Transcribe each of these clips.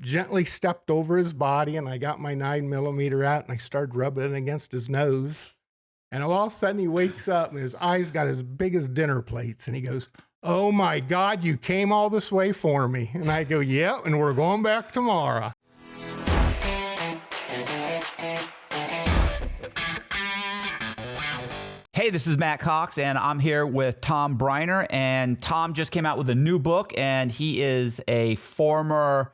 gently stepped over his body, and I got my 9mm out and I started rubbing it against his nose. And all of a sudden he wakes up and his eyes got as big as dinner plates. And he goes, "Oh my God, you came all this way for me." And I go, "Yeah, and we're going back tomorrow." Hey, this is Matt Cox, and I'm here with Tom Briner. And Tom just came out with a new book, and he is a former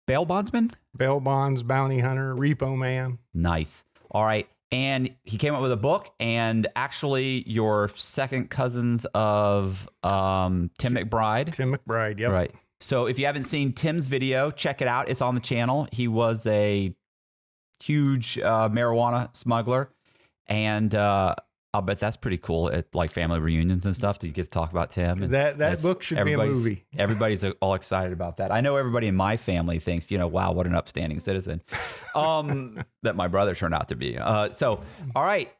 bail bondsman? Bail bonds, bounty hunter, repo man. Nice. All right. And he came out with a book, and actually your second cousins of Tim McBride. Tim McBride, yep. Right. So if you haven't seen Tim's video, check it out. It's on the channel. He was a huge marijuana smuggler, and I'll bet that's pretty cool at like family reunions and stuff that you get to talk about Tim. And that book should be a movie. Everybody's all excited about that. I know everybody in my family thinks, wow, what an upstanding citizen that my brother turned out to be. So, all right.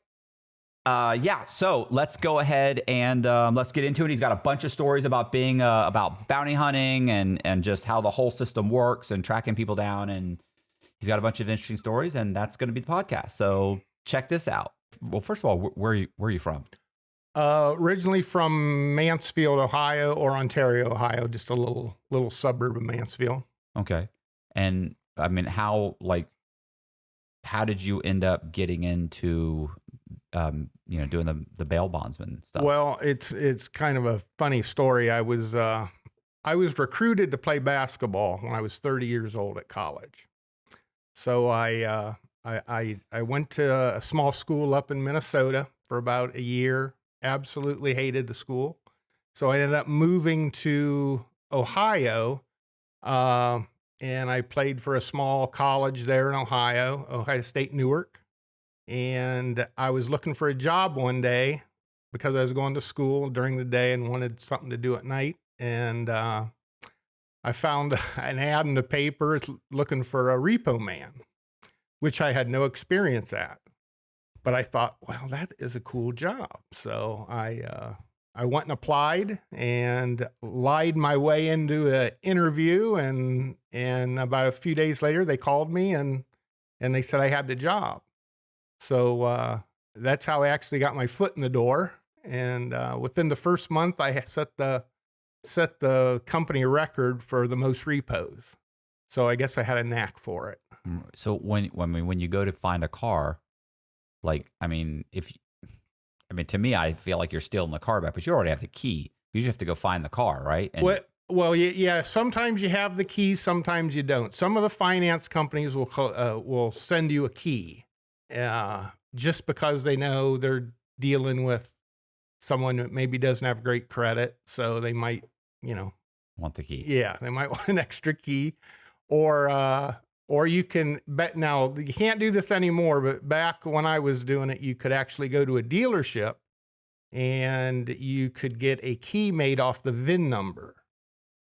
So let's go ahead and let's get into it. He's got a bunch of stories about being about bounty hunting and just how the whole system works and tracking people down. And he's got a bunch of interesting stories, and that's going to be the podcast. So check this out. Well, first of all, where are you from? Originally from Mansfield, Ohio, or Ontario, Ohio, just a little suburb of Mansfield. Okay. And I mean, how did you end up getting into, doing the bail bondsman stuff? Well, it's kind of a funny story. I was recruited to play basketball when I was 30 years old at college. So I went to a small school up in Minnesota for about a year. Absolutely hated the school. So I ended up moving to Ohio, and I played for a small college there in Ohio State, Newark. And I was looking for a job one day because I was going to school during the day and wanted something to do at night. And I found an ad in the paper looking for a repo man, which I had no experience at. But I thought, well, that is a cool job. So I went and applied and lied my way into an interview. And about a few days later, they called me and they said I had the job. So that's how I actually got my foot in the door. And within the first month, I set the company record for the most repos. So I guess I had a knack for it. So when you go to find a car, to me, I feel like you're stealing the car back, but you already have the key. You just have to go find the car, right? And well, yeah. Sometimes you have the key, sometimes you don't. Some of the finance companies will send you a key, just because they know they're dealing with someone that maybe doesn't have great credit, so they might, want the key. Yeah, they might want an extra key, or you can bet. Now you can't do this anymore, but back when I was doing it, you could actually go to a dealership and you could get a key made off the VIN number,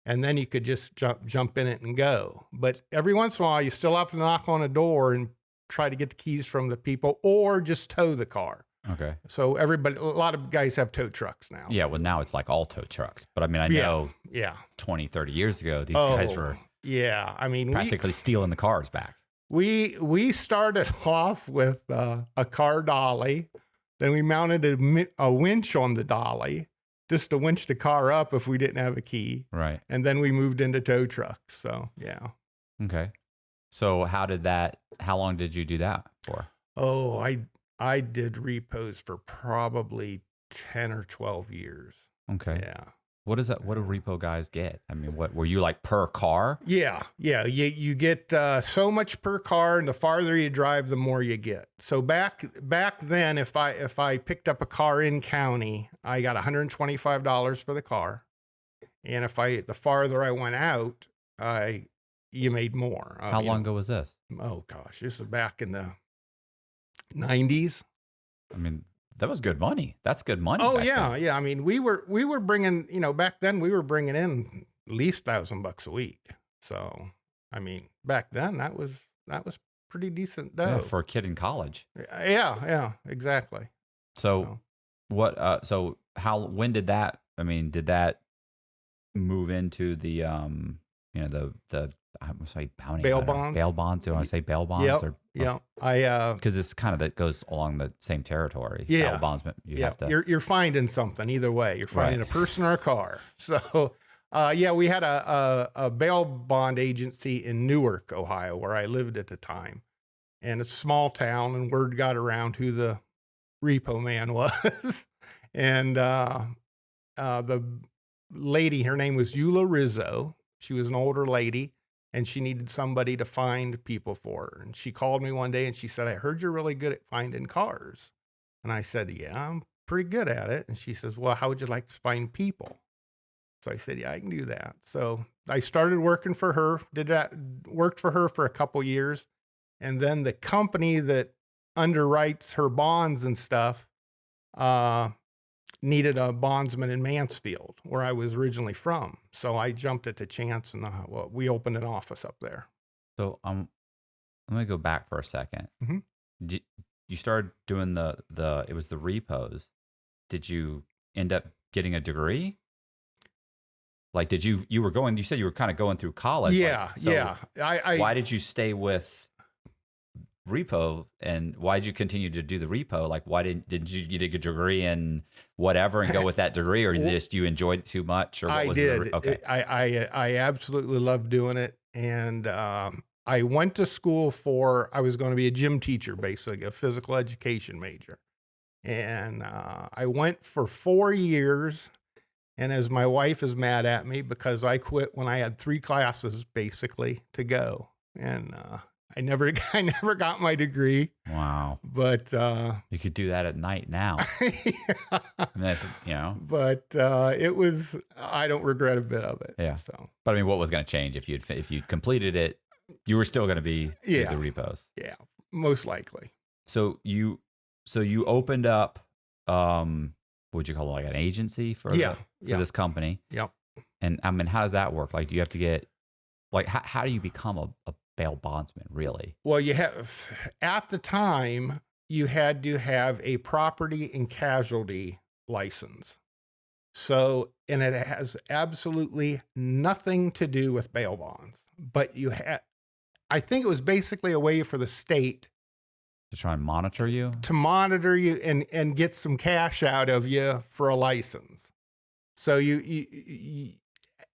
and then you could just jump in it and go. But every once in a while, you still have to knock on a door and try to get the keys from the people, or just tow the car. Okay. So a lot of guys have tow trucks now. Yeah, well, now it's like all tow trucks. But I mean, I know 20, 30 years ago, these guys were practically stealing the cars back. We started off with a car dolly. Then we mounted a winch on the dolly just to winch the car up if we didn't have a key. Right. And then we moved into tow trucks. So, yeah. Okay. So how long did you do that for? Oh, I did repos for probably 10 or 12 years. Okay. Yeah. What is that? What do repo guys get? I mean, what were you like per car? Yeah. You get so much per car, and the farther you drive, the more you get. So back then, if I picked up a car in county, I got $125 for the car, and the farther I went out, you made more. How long ago was this? Oh gosh, this is back in the 90s. I mean, that was good money. That's good money. Oh yeah, then. Yeah. I mean, we were bringing, back then we were bringing in at least $1,000 a week. So, I mean, back then that was pretty decent dough. Yeah, for a kid in college. Yeah, exactly. So when did that? I mean, did that move into the the I would say bounty Bail hunter. bonds? Bail bonds. Do I want to say bail bonds? Yep. Or Yep. because it's kind of that goes along the same territory. Yeah. Bail bondsman. You Yeah, have to. you're finding something either way. You're finding Right. a person or a car. So, yeah, we had a bail bond agency in Newark, Ohio, where I lived at the time, and it's a small town. And word got around who the repo man was, and the lady, her name was Eula Rizzo. She was an older lady, and she needed somebody to find people for her. And she called me one day and she said, "I heard you're really good at finding cars." And I said, "Yeah, I'm pretty good at it." And she says, "Well, how would you like to find people?" So I said, "Yeah, I can do that." So I started working for her, worked for her for a couple years. And then the company that underwrites her bonds and stuff needed a bondsman in Mansfield, where I was originally from. So I jumped at the chance, and we opened an office up there. So I'm going to go back for a second. Mhm. You started doing it was the repos. Did you end up getting a degree? Like, you said you were kind of going through college. Yeah, like, so yeah. Why did you stay with repo, and why did you continue to do the repo? Like, why did you get a degree in whatever and go with that degree, or just you enjoyed it too much? Or what I was did. Okay. I absolutely loved doing it. And I went to school I was going to be a gym teacher, basically, a physical education major. And I went for 4 years. And as my wife is mad at me because I quit when I had 3 classes basically to go. And I never got my degree. Wow. But you could do that at night now. Yeah. I mean, that's, But it was, I don't regret a bit of it. Yeah. So, but I mean, what was going to change if you'd completed it? You were still going to be Yeah. the repos. Yeah, most likely. So you opened up, what'd you call it, like an agency for this company? Yep. And I mean, how does that work? Like, do you have to get, like, how do you become a bail bondsman, really? Well, at the time, you had to have a property and casualty license. So, and it has absolutely nothing to do with bail bonds. But I think it was basically a way for the state to try and monitor you? To monitor you and get some cash out of you for a license. So you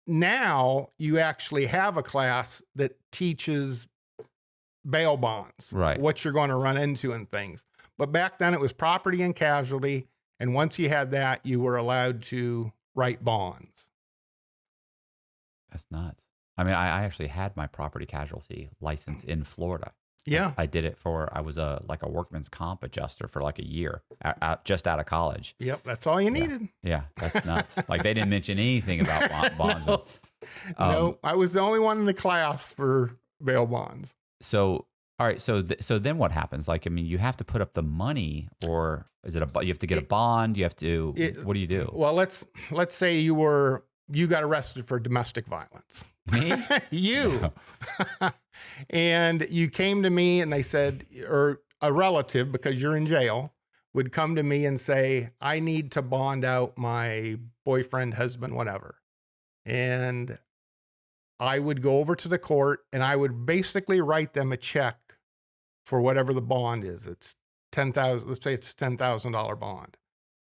now you actually have a class that teaches bail bonds, right? What you're going to run into and things. But back then it was property and casualty, and once you had that, you were allowed to write bonds. That's nuts. I mean, I actually had my property casualty license in Florida. Yeah, I did it I was a workman's comp adjuster for like a year, just out of college. Yep, that's all you needed. Yeah, that's nuts. Like, they didn't mention anything about bonds. No, I was the only one in the class for bail bonds. So, all right. So then what happens? Like, I mean, you have to put up the money, or is it you have to get a bond? You have to, what do you do? Well, let's say you got arrested for domestic violence. Me? You. And you came to me and they said, or a relative, because you're in jail, would come to me and say, "I need to bond out my boyfriend, husband, whatever." And I would go over to the court and I would basically write them a check for whatever the bond is. It's $10,000. Let's say it's $10,000 bond.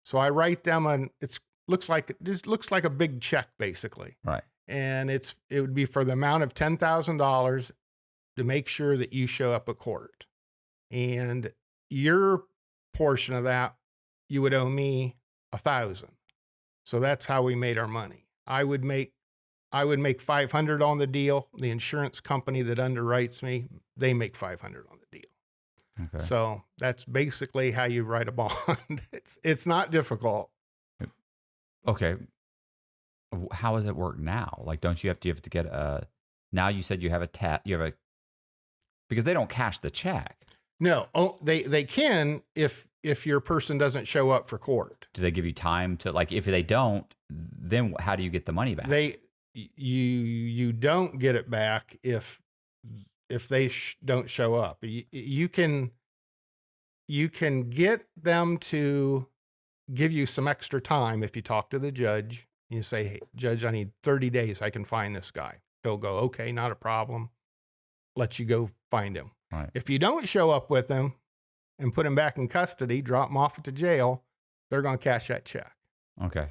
So I write them it looks like a big check basically. Right. And it would be for the amount of $10,000 to make sure that you show up at court. And your portion of that, you would owe me $1,000. So that's how we made our money. I would make $500 on the deal. The insurance company that underwrites me, they make $500 on the deal. Okay. So that's basically how you write a bond. It's not difficult. Okay. How does it work now? Like, do you have to get now you said you have because they don't cash the check. No, they can if your person doesn't show up for court. Do they give you time to, like, if they don't, then how do you get the money back? You don't get it back if they don't show up. You can get them to give you some extra time if you talk to the judge. You say, "Hey, Judge, I need 30 days. I can find this guy." they'll go, okay, not a problem. Let you go find him. Right. If you don't show up with him and put him back in custody, drop him off at the jail, they're going to cash that check. Okay.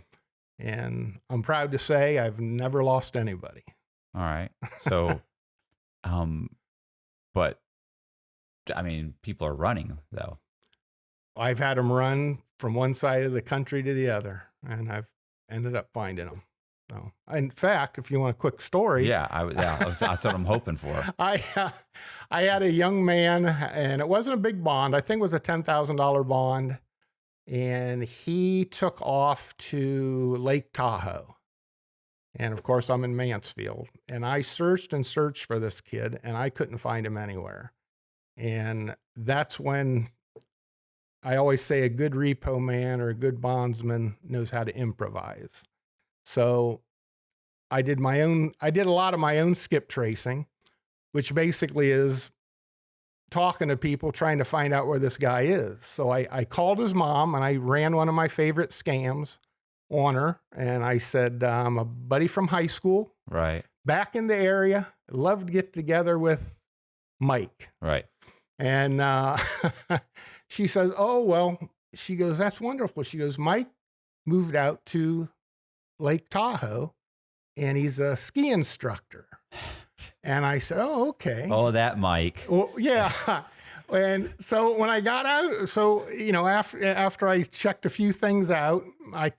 And I'm proud to say I've never lost anybody. All right. So, but I mean, people are running though. I've had them run from one side of the country to the other, and I've ended up finding them. So, in fact, if you want a quick story, that's what I'm hoping for. I had a young man, and it wasn't a big bond. I think it was a $10,000 bond, and he took off to Lake Tahoe. And of course, I'm in Mansfield, and I searched and searched for this kid, and I couldn't find him anywhere. And that's when I always say a good repo man or a good bondsman knows how to improvise. So I did a lot of my own skip tracing, which basically is talking to people, trying to find out where this guy is. So I called his mom, and I ran one of my favorite scams on her. And I said, I'm a buddy from high school. Right. Back in the area. Love to get together with Mike. Right. And she says, oh, well, she goes, that's wonderful. She goes, Mike moved out to Lake Tahoe, and he's a ski instructor. And I said, oh, okay. Oh, that Mike. Well, yeah. And so when I got out, so, you know, after I checked a few things out, I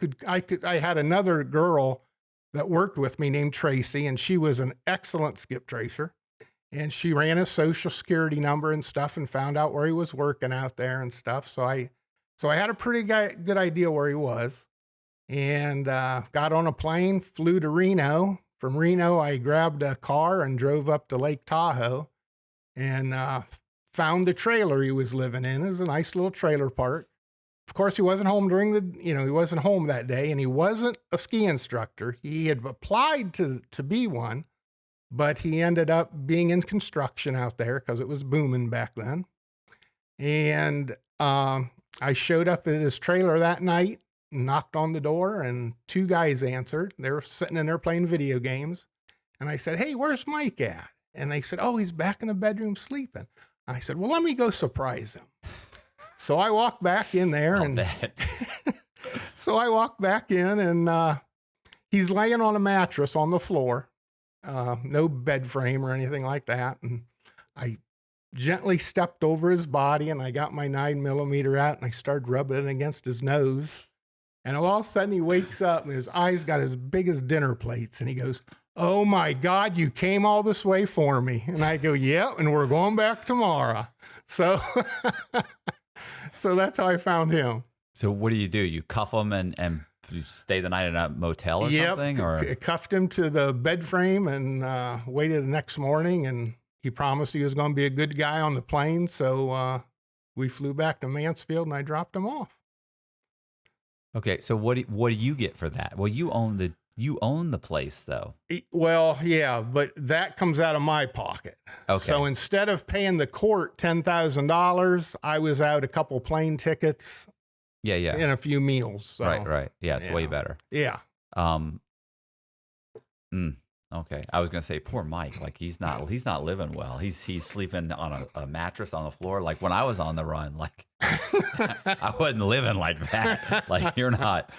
had another girl that worked with me named Tracy, and she was an excellent skip tracer. And she ran his social security number and stuff and found out where he was working out there and stuff. So I had a pretty good idea where he was, and got on a plane, flew to Reno. From Reno, I grabbed a car and drove up to Lake Tahoe, and found the trailer he was living in. It was a nice little trailer park. Of course, he wasn't home he wasn't home that day, and he wasn't a ski instructor. He had applied to be one, but he ended up being in construction out there because it was booming back then. And I showed up at his trailer that night, knocked on the door, and two guys answered. They were sitting in there playing video games. And I said, hey, where's Mike at? And they said, oh, he's back in the bedroom sleeping. I said, well, let me go surprise him. So I walked back in there, so I walked back in, and he's laying on a mattress on the floor. No bed frame or anything like that. And I gently stepped over his body, and I got my 9mm out, and I started rubbing it against his nose. And all of a sudden he wakes up, and his eyes got as big as dinner plates. And he goes, oh my God, you came all this way for me. And I go, yeah, and we're going back tomorrow. So, so that's how I found him. So what do? You cuff him and you stay the night in a motel or something? Or cuffed him to the bed frame and waited the next morning, and he promised he was going to be a good guy on the plane. So we flew back to Mansfield, and I dropped him off. Okay, so what do you get for that? Well, you own the place though. Well, yeah, but that comes out of my pocket. Okay. So instead of paying the court $10,000, I was out a couple plane tickets. Yeah. And a few meals. So. Right. Yeah, it's way better. Yeah. Okay. I was gonna say, poor Mike. Like he's not living well. He's sleeping on a mattress on the floor. Like when I was on the run, like I wasn't living like that. Like you're not.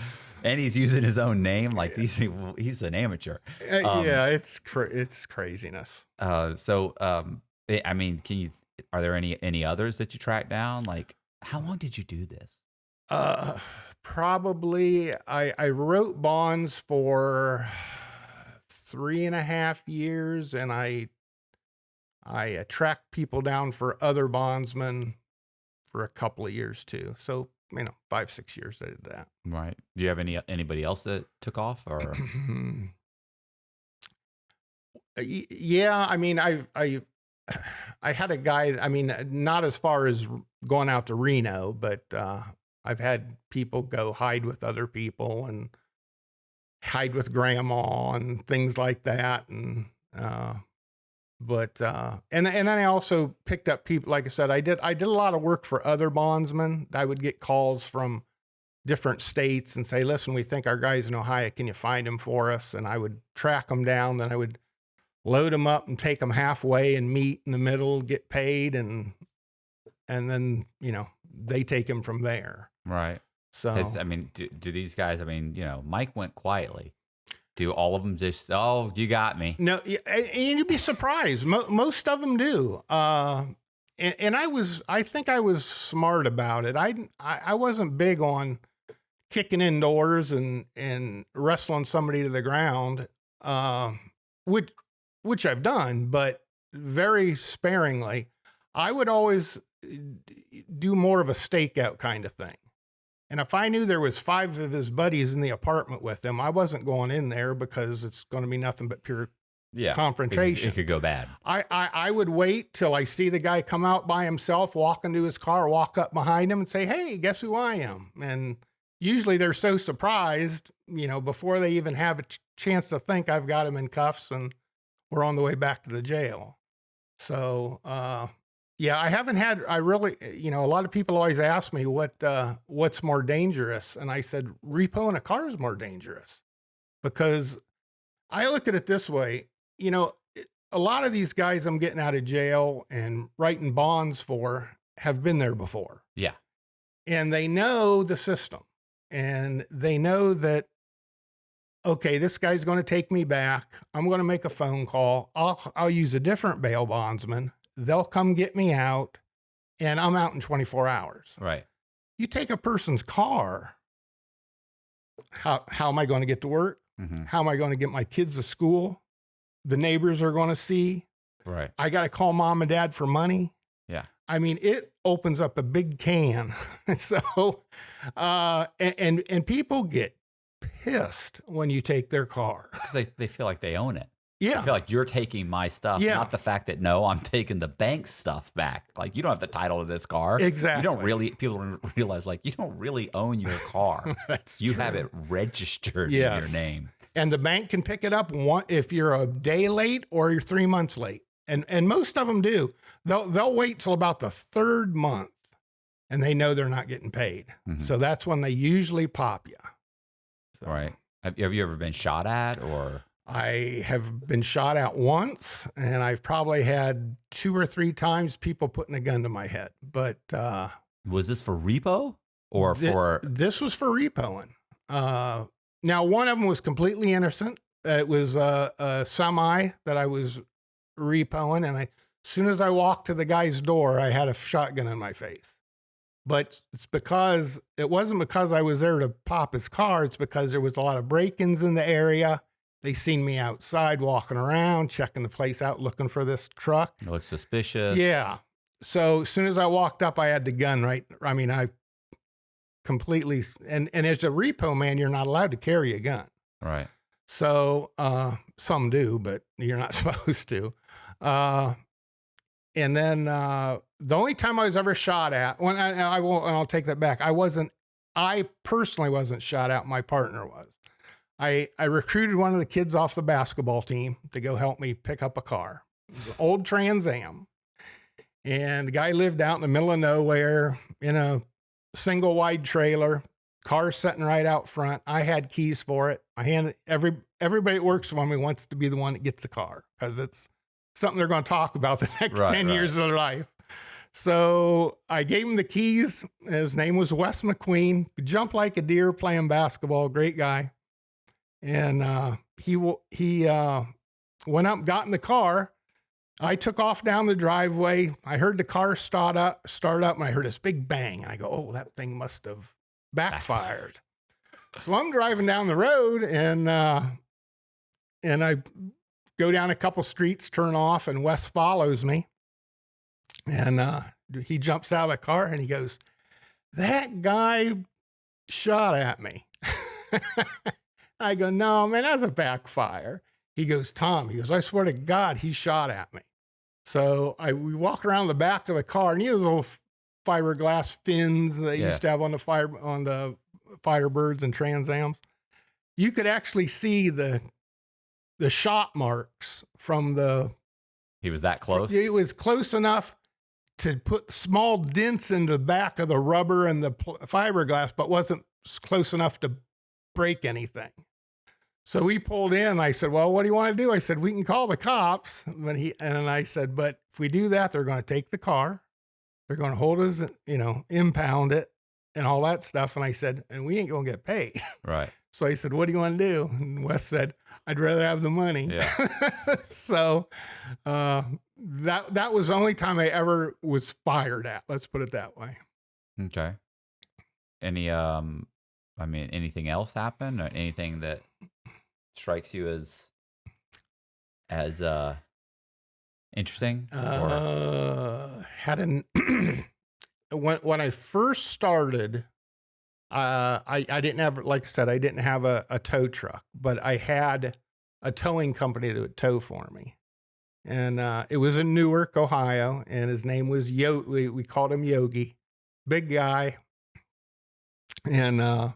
And he's using his own name. Like he's an amateur. Yeah, it's craziness. I mean, are there any others that you track down? Like, how long did you do this? Probably I wrote bonds for 3.5 years, and I tracked people down for other bondsmen for a couple of years too. So, 5-6 years I did that. Right. Do you have anybody else that took off or? Yeah. I mean, I had a guy, not as far as going out to Reno, but, I've had people go hide with other people and hide with grandma and things like that. And, and then I also picked up people, like I said, I did a lot of work for other bondsmen. I would get calls from different states and say, listen, we think our guy's in Ohio. Can you find him for us? And I would track them down. Then I would load them up and take them halfway and meet in the middle, get paid, and then, they take them from there. Right. So, I mean, do these guys, I mean, Mike went quietly. Do all of them just, oh, you got me? no, and you'd be surprised. Most of them do. And I think I was smart about it. I wasn't big on kicking indoors and wrestling somebody to the ground, which I've done, but very sparingly. I would always do more of a stakeout kind of thing. And if I knew there was 5 of his buddies in the apartment with him, I wasn't going in there because it's going to be nothing but pure confrontation. It could go bad. I would wait till I see the guy come out by himself, walk into his car, walk up behind him and say, hey, guess who I am? And usually they're so surprised, before they even have a chance to think I've got him in cuffs and we're on the way back to the jail. So, I haven't had, a lot of people always ask me what's more dangerous. And I said, repoing a car is more dangerous, because I look at it this way. A lot of these guys I'm getting out of jail and writing bonds for have been there before. Yeah. And they know the system, and they know that, okay, this guy's going to take me back. I'm going to make a phone call. I'll use a different bail bondsman. They'll come get me out, and I'm out in 24 hours. Right. You take a person's car. How am I going to get to work? Mm-hmm. How am I going to get my kids to school? The neighbors are going to see. Right. I got to call mom and dad for money. Yeah. I mean, it opens up a big can. So, and people get pissed when you take their car. Because they feel like they own it. Yeah. I feel like you're taking my stuff, not the fact that, no, I'm taking the bank's stuff back. Like, you don't have the title to this car. Exactly. People don't realize, like, you don't really own your car. You true. have it registered in your name. And the bank can pick it up if you're a day late or you're 3 months late. And most of them do. They'll wait till about the 3rd month, and they know they're not getting paid. Mm-hmm. So that's when they usually pop you. So, right. Have you ever been shot at, or? I have been shot at once, and I've probably had 2 or 3 times people putting a gun to my head. But was this for repo or for? This was for repoing. Now, one of them was completely innocent. It was a semi that I was repoing, and as soon as I walked to the guy's door, I had a shotgun in my face. But it wasn't because I was there to pop his car. It's because there was a lot of break-ins in the area. They seen me outside walking around, checking the place out, looking for this truck. It looked suspicious. Yeah. So as soon as I walked up, I had the gun right. I mean, I completely, and as a repo man, you're not allowed to carry a gun. Right. So some do, but you're not supposed to. And then the only time I was ever shot at, I'll take that back. I personally wasn't shot at. My partner was. I recruited one of the kids off the basketball team to go help me pick up a car. It was an old Trans Am. And the guy lived out in the middle of nowhere in a single wide trailer, car sitting right out front. I had keys for it. I handed everybody that works for me wants to be the one that gets the car, because it's something they're going to talk about the next 10 years of their life. So I gave him the keys. His name was Wes McQueen. Jumped like a deer playing basketball. Great guy. And he went up, got in the car. I took off down the driveway. I heard the car start up, and I heard this big bang. I go, oh, that thing must have backfired. So I'm driving down the road, and I go down a couple streets, turn off, and Wes follows me. And he jumps out of the car, and he goes, that guy shot at me. I go, no, man, that's a backfire. He goes, Tom, I swear to God, he shot at me. So we walk around the back of the car, and those little fiberglass fins they used to have on the Firebirds and Trans Ams. You could actually see the shot marks from the. He was that close? It was close enough to put small dents in the back of the rubber and the fiberglass, but wasn't close enough to break anything. So we pulled in. I said, well, what do you want to do? I said, we can call the cops. And I said, but if we do that, they're going to take the car. They're going to hold us, impound it and all that stuff. And I said, and we ain't going to get paid. Right. So I said, what do you want to do? And Wes said, I'd rather have the money. Yeah. So that was the only time I ever was fired at. Let's put it that way. Okay. Any, anything else happen, or anything that strikes you as interesting? Had an when I first started, I didn't have, like I said, I didn't have a tow truck, but I had a towing company that would tow for me. And it was in Newark, Ohio, and his name was we called him Yogi, big guy. And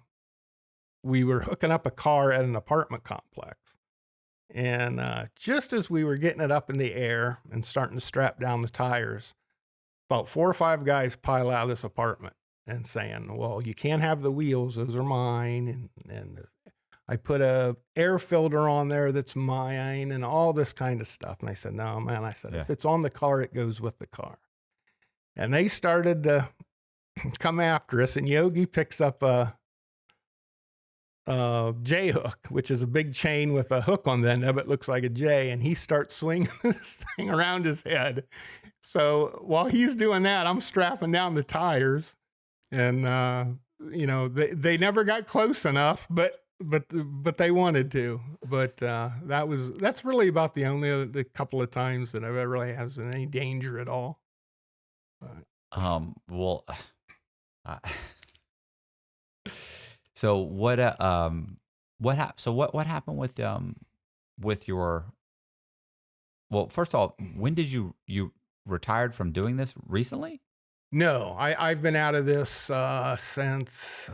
we were hooking up a car at an apartment complex. And just as we were getting it up in the air and starting to strap down the tires, about 4 or 5 guys pile out of this apartment and saying, well, you can't have the wheels. Those are mine. And I put a air filter on there that's mine and all this kind of stuff. And I said, no, man. I said, if it's on the car, it goes with the car. And they started to come after us. And Yogi picks up a J hook, which is a big chain with a hook on the end of it, looks like a J, and he starts swinging this thing around his head. So while he's doing that, I'm strapping down the tires, and they never got close enough, but they wanted to. But that's really about the couple of times that I've ever really had any danger at all. So what happened with your, well, first of all, when did you retired from doing this recently? No, I've been out of this since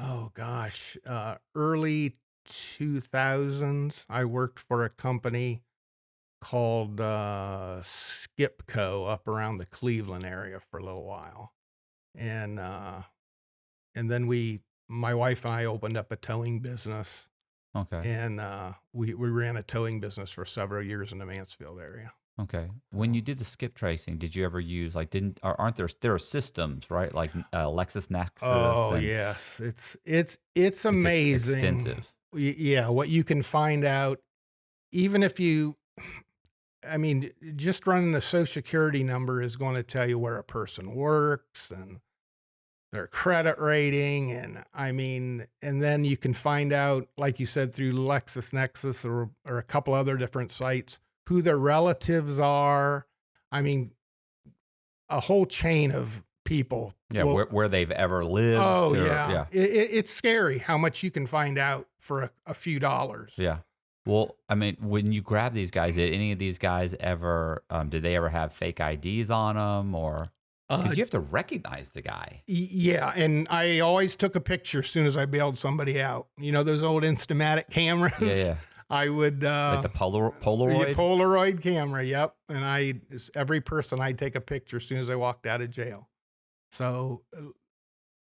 early 2000s. I worked for a company called SUPPORT up around the Cleveland area for a little while, and then my wife and I opened up a towing business. Okay. And we ran a towing business for several years in the Mansfield area. Okay. When you did the skip tracing, did you ever use aren't there are systems, right? Like LexisNexis. Oh, yes. It's amazing. Extensive. Yeah, what you can find out, even if just running a social security number is going to tell you where a person works and their credit rating. And then you can find out, like you said, through LexisNexis or a couple other different sites, who their relatives are. A whole chain of people. Yeah, where they've ever lived. Oh, yeah. It's scary how much you can find out for a few dollars. Yeah. Well, when you grab these guys, did any of these guys ever, did they ever have fake IDs on them, or? Because you have to recognize the guy. Yeah, and I always took a picture as soon as I bailed somebody out. Those old Instamatic cameras? Yeah. I would... like the Polaroid? The Polaroid camera, yep. And every person, I'd take a picture as soon as I walked out of jail. So,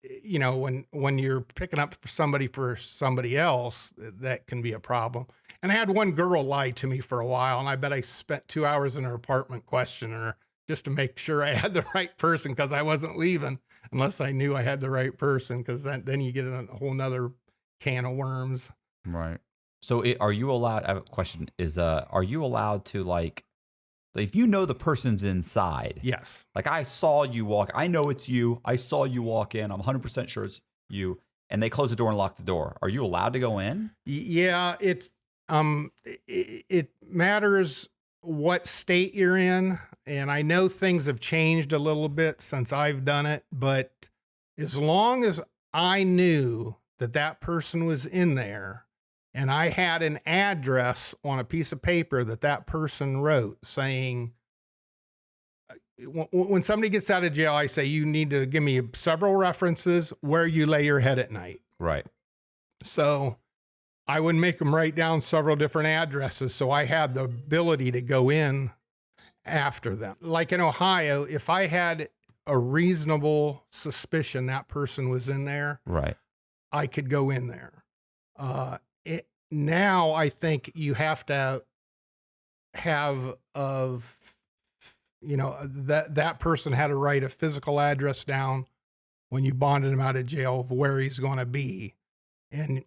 when you're picking up somebody for somebody else, that can be a problem. And I had one girl lie to me for a while, and I bet I spent 2 hours in her apartment questioning her just to make sure I had the right person, because I wasn't leaving unless I knew I had the right person, because then you get a whole nother can of worms. Right. So are you allowed, I have a question, are you allowed to, if you know the person's inside? Yes. Like, I saw you walk, I know it's you, I saw you walk in, I'm 100% sure it's you, and they close the door and lock the door. Are you allowed to go in? Yeah, it matters what state you're in. And I know things have changed a little bit since I've done it, but as long as I knew that person was in there and I had an address on a piece of paper that person wrote saying, when somebody gets out of jail, I say, you need to give me several references where you lay your head at night. Right. So I would make them write down several different addresses, so I had the ability to go in after them. Like in Ohio, if I had a reasonable suspicion that person was in there, right, I could go in there. now I think you have to have that person had to write a physical address down when you bonded him out of jail of where he's going to be. And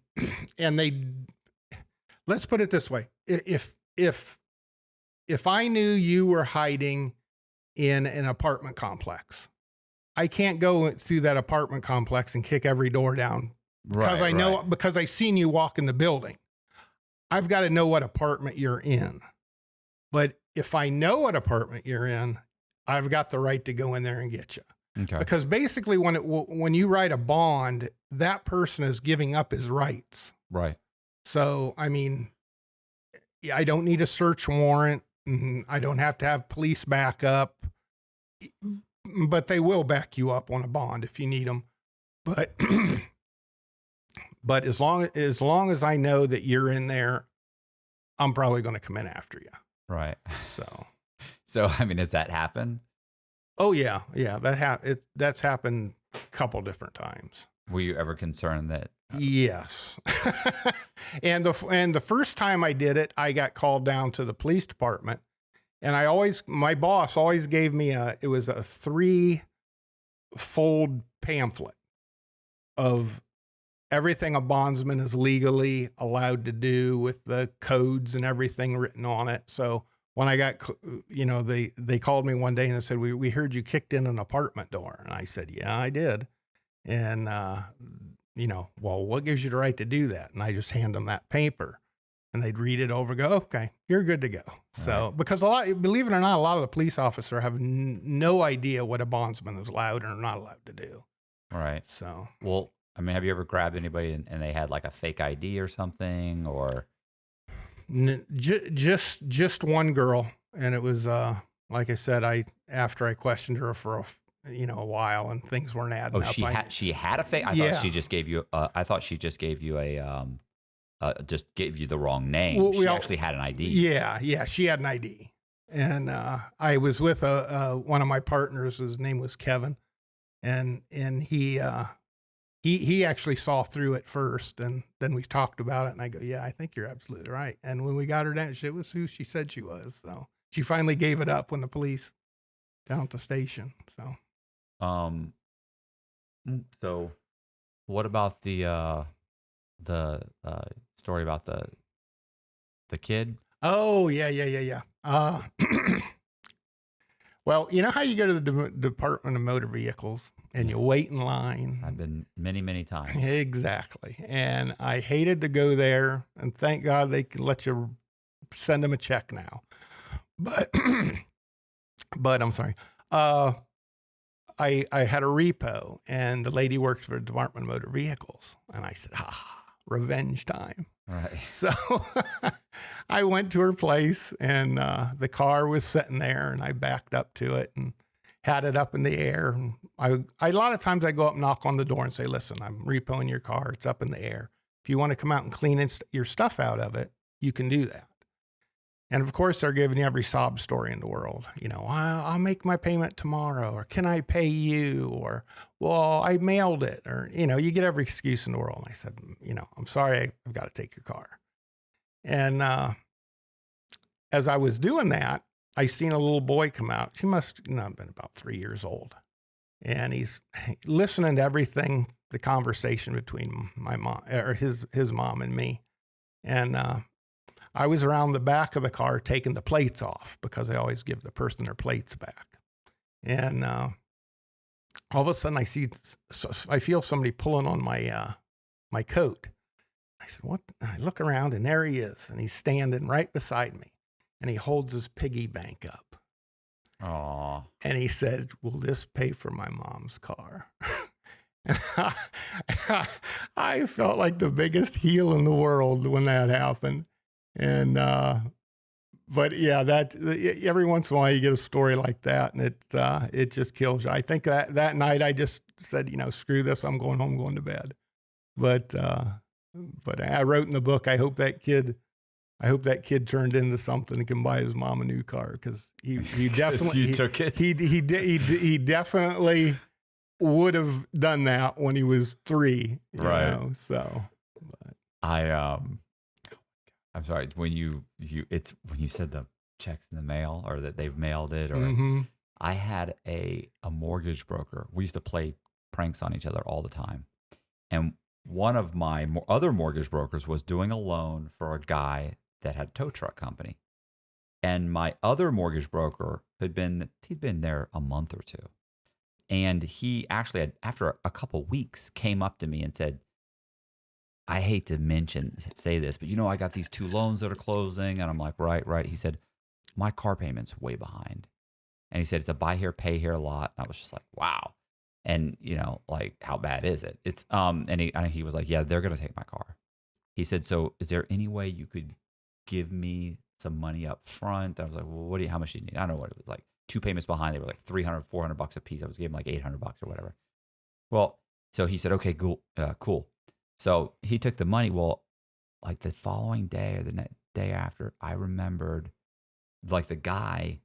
let's put it this way. If I knew you were hiding in an apartment complex, I can't go through that apartment complex and kick every door down because because I seen you walk in the building. I've got to know what apartment you're in. But if I know what apartment you're in, I've got the right to go in there and get you. Okay. Because basically when you write a bond, that person is giving up his rights. Right. So, I mean, I don't need a search warrant. I don't have to have police backup, but they will back you up on a bond if you need them. But, but as long as I know that you're in there, I'm probably going to come in after you. Right. So, I mean, has that happened? Oh yeah. That's happened a couple different times. Were you ever concerned that? Yes. and the first time I did it, I got called down to the police department, and my boss always gave me a 3-fold pamphlet of everything a bondsman is legally allowed to do with the codes and everything written on it. So when I got, they called me one day and they said, we heard you kicked in an apartment door. And I said, yeah, I did. And, well, what gives you the right to do that? And I just hand them that paper and they'd read it over, go, okay, you're good to go. Right. So, because believe it or not, a lot of the police officers have no idea what a bondsman is allowed or not allowed to do. Right. So, well, I mean, have you ever grabbed anybody and they had like a fake ID or something, or? Just one girl. And it was, like I said, after I questioned her for a while and things weren't adding up. She had a fake. I thought she just gave you. I thought she just gave you just gave you the wrong name. Well, she actually had an ID. Yeah, she had an ID, and I was with one of my partners. His name was Kevin, and he actually saw through it first, and then we talked about it. And I go, yeah, I think you're absolutely right. And when we got her down, it was who she said she was. So she finally gave it up when the police down at the station. So what about the story about the kid? Oh, yeah. Well, you know how you go to the Department of Motor Vehicles and you wait in line? I've been many, many times. Exactly. And I hated to go there, and thank God they can let you send them a check now. But I'm sorry. I had a repo, and the lady worked for the Department of Motor Vehicles. And I said, revenge time. Right. So I went to her place, and the car was sitting there, and I backed up to it and had it up in the air. And a lot of times I go up and knock on the door and say, listen, I'm repoing your car. It's up in the air. If you want to come out and clean your stuff out of it, you can do that. And of course, they're giving you every sob story in the world. I'll make my payment tomorrow, or can I pay you? Or, well, I mailed it, or, you get every excuse in the world. And I said, I'm sorry, I've got to take your car. And as I was doing that, I seen a little boy come out. She must have been about 3 years old. And he's listening to everything, the conversation between my mom, or his mom and me. And I was around the back of the car taking the plates off, because I always give the person their plates back. And all of a sudden I feel somebody pulling on my coat. I said, what? I look around, and there he is. And he's standing right beside me, and he holds his piggy bank up. Aww. And he said, will this pay for my mom's car? And I felt like the biggest heel in the world when that happened. And, but yeah, every once in a while you get a story like that, and it just kills you. I think that night I just said, screw this, I'm going home, going to bed. But I wrote in the book, I hope that kid turned into something and can buy his mom a new car. Cause he definitely, you took it. He definitely would have done that when he was 3, right. So, but. I'm sorry, when you said the checks in the mail or that they've mailed it, or Mm-hmm. I had a mortgage broker. We used to play pranks on each other all the time. And one of my other mortgage brokers was doing a loan for a guy that had a tow truck company. And my other mortgage broker he'd been there a month or two. And he actually had, after a couple weeks, came up to me and said, I hate to say this, but I got these 2 loans that are closing. And I'm like, right. He said, my car payment's way behind. And he said, it's a buy here, pay here lot. And I was just like, wow. And like, how bad is it? It's, and he was like, yeah, they're going to take my car. He said, so is there any way you could give me some money up front? I was like, well, how much do you need? I don't know what it was, like 2 payments behind. They were like $300, $400 a piece. I was giving like $800 or whatever. Well, so he said, okay, cool. So he took the money. Well, like the following day or the day after, I remembered like the guy,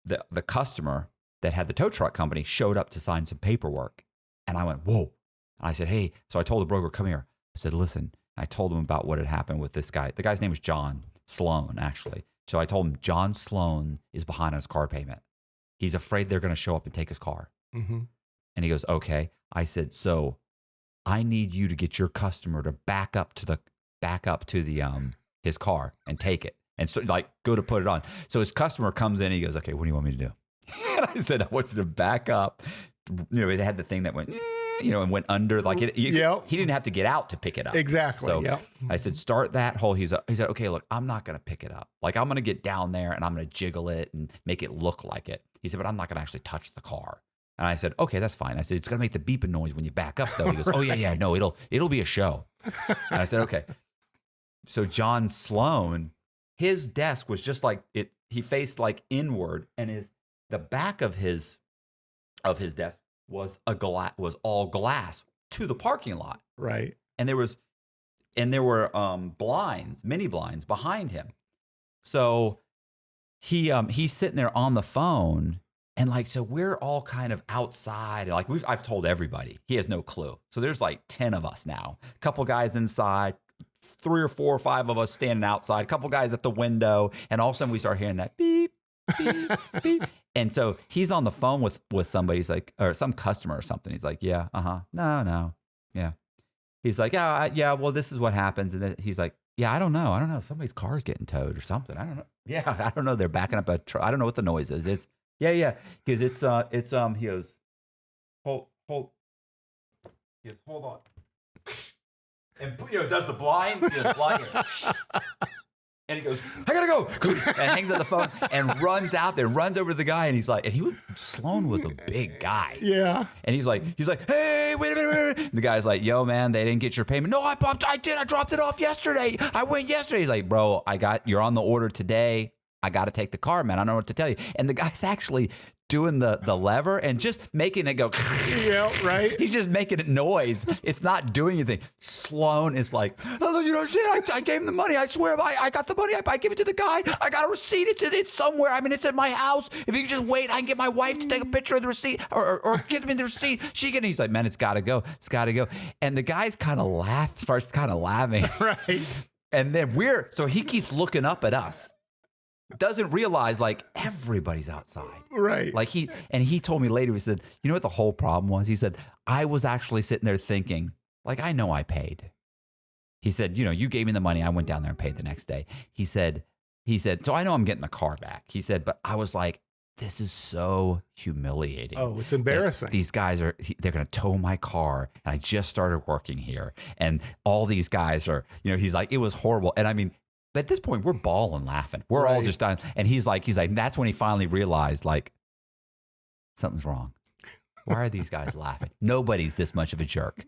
the customer that had the tow truck company showed up to sign some paperwork. And I went, whoa. And I said, hey, so I told the broker, come here. I said, listen, I told him about what had happened with this guy. The guy's name was John Sloan, actually. So I told him John Sloan is behind on his car payment. He's afraid they're going to show up and take his car. Mm-hmm. And he goes, okay. I said, so I need you to get your customer to back up to the his car and take it. And so like go to put it on. So his customer comes in, he goes, okay, what do you want me to do? And I said, I want you to back up. It had the thing that went, and went under like it. He didn't have to get out to pick it up. Exactly. So I said, start that hole. He said, okay, look, I'm not going to pick it up. Like I'm going to get down there and I'm going to jiggle it and make it look like it. He said, but I'm not going to actually touch the car. And I said, okay, that's fine. I said, it's going to make the beeping noise when you back up though. He goes, oh yeah, no, it'll be a show. And I said, okay. So John Sloan, his desk was just like it. He faced like inward, and the back of his desk was all glass to the parking lot. Right. And there were blinds, mini blinds behind him. So he's sitting there on the phone, and like, so we're all kind of outside, and like I've told everybody, he has no clue. So there's like 10 of us now, a couple guys inside, 3 or 4 or 5 of us standing outside, a couple guys at the window, and all of a sudden we start hearing that beep, beep, beep. And so he's on the phone with somebody. He's like, or some customer or something. He's like, yeah, no, yeah. He's like, yeah, well, this is what happens. And then he's like, yeah, I don't know. Somebody's car's getting towed or something. I don't know. Yeah, I don't know. They're backing up a truck. I don't know what the noise is. It's yeah. Because he goes, hold. He goes, hold on. And does the blind, and he goes, I gotta go, and hangs up the phone and runs out there, runs over to the guy, and he's like, Sloan was a big guy, Yeah. and he's like, hey, wait a minute. And the guy's like, yo, man, they didn't get your payment. No, I did. I dropped it off yesterday. I went yesterday. He's like, bro, you're on the order today. I got to take the car, man. I don't know what to tell you. And the guy's actually doing the lever and just making it go. Yeah, right. He's just making it noise. It's not doing anything. Sloan is like, oh, you know what I'm saying? I gave him the money. I swear I got the money. I give it to the guy. I got a receipt. It's somewhere. I mean, it's at my house. If you could just wait, I can get my wife to take a picture of the receipt or get me the receipt. He's like, man, it's got to go. It's got to go. And the guy's starts kind of laughing. Right. And then so he keeps looking up at us. Doesn't realize like everybody's outside. Right. Like he told me later, he said, you know what the whole problem was? He said, I was actually sitting there thinking, like, I know I paid. He said, you gave me the money. I went down there and paid the next day. He said, so I know I'm getting the car back. He said, but I was like, this is so humiliating. Oh, it's embarrassing. These guys they're going to tow my car. And I just started working here. And all these guys are, he's like, it was horrible. And I mean, but at this point, we're bawling laughing. We're all just dying. And he's like, that's when he finally realized, like, something's wrong. Why are these guys laughing? Nobody's this much of a jerk.